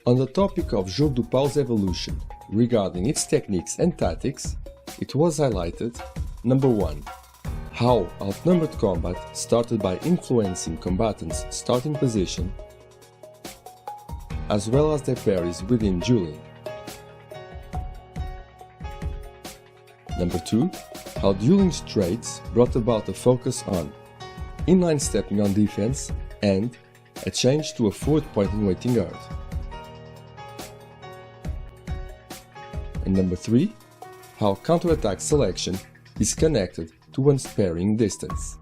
On the topic of Jogo do Pau's evolution regarding its techniques and tactics, it was highlighted: number 1. How outnumbered combat started by influencing combatants' starting position, as well as their parries within dueling. Number 2. How dueling's traits brought about a focus on inline stepping on defense and a change to a forward-pointing waiting guard. And number 3. How counterattack selection is connected to one's parrying distance.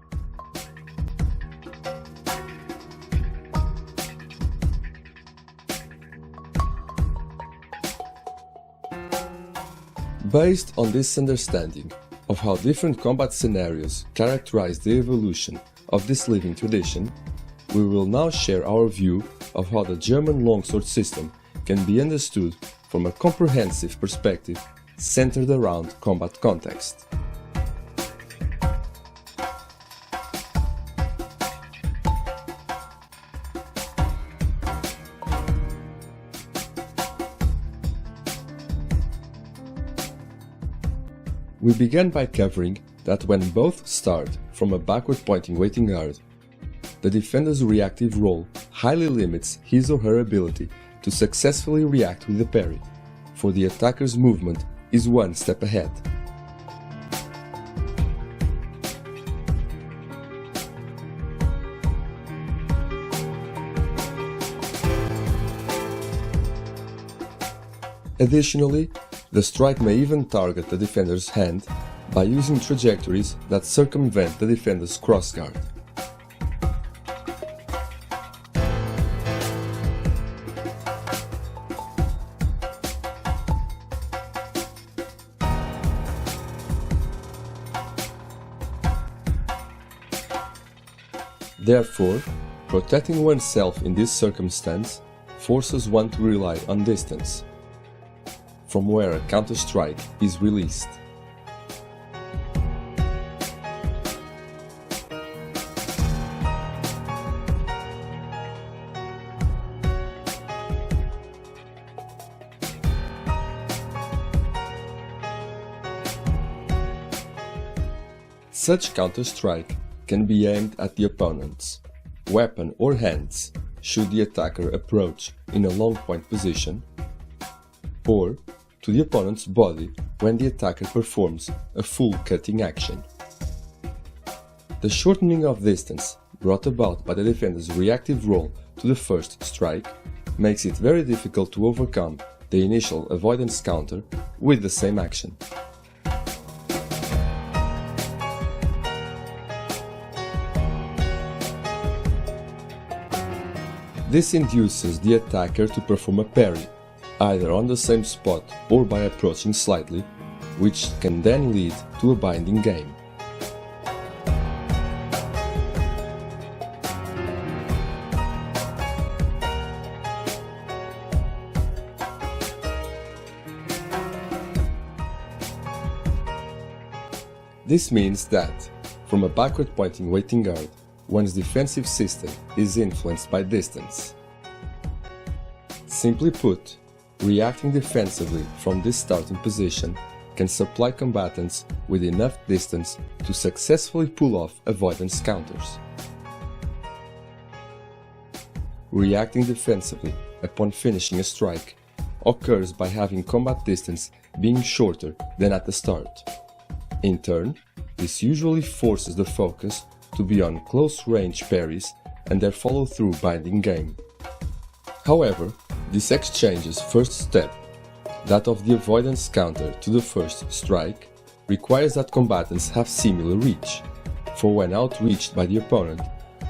Based on this understanding of how different combat scenarios characterize the evolution of this living tradition, we will now share our view of how the German longsword system can be understood from a comprehensive perspective centered around combat context. We began by covering that when both start from a backward-pointing waiting guard, the defender's reactive role highly limits his or her ability to successfully react with the parry, for the attacker's movement is one step ahead. Additionally, the strike may even target the defender's hand by using trajectories that circumvent the defender's crossguard. Therefore, protecting oneself in this circumstance forces one to rely on distance, from where a counter-strike is released. Such counter-strike can be aimed at the opponent's weapon or hands should the attacker approach in a long point position, or to the opponent's body when the attacker performs a full cutting action. The shortening of distance brought about by the defender's reactive role to the first strike makes it very difficult to overcome the initial avoidance counter with the same action. This induces the attacker to perform a parry, either on the same spot or by approaching slightly, which can then lead to a binding game. This means that, from a backward-pointing waiting guard, one's defensive system is influenced by distance. Simply put, reacting defensively from this starting position can supply combatants with enough distance to successfully pull off avoidance counters. Reacting defensively upon finishing a strike occurs by having combat distance being shorter than at the start. In turn, this usually forces the focus to be on close-range parries and their follow-through binding game. However, this exchange's first step, that of the avoidance counter to the first strike, requires that combatants have similar reach, for when outreached by the opponent,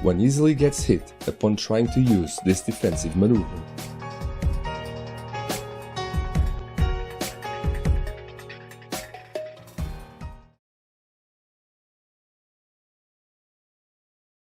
one easily gets hit upon trying to use this defensive maneuver.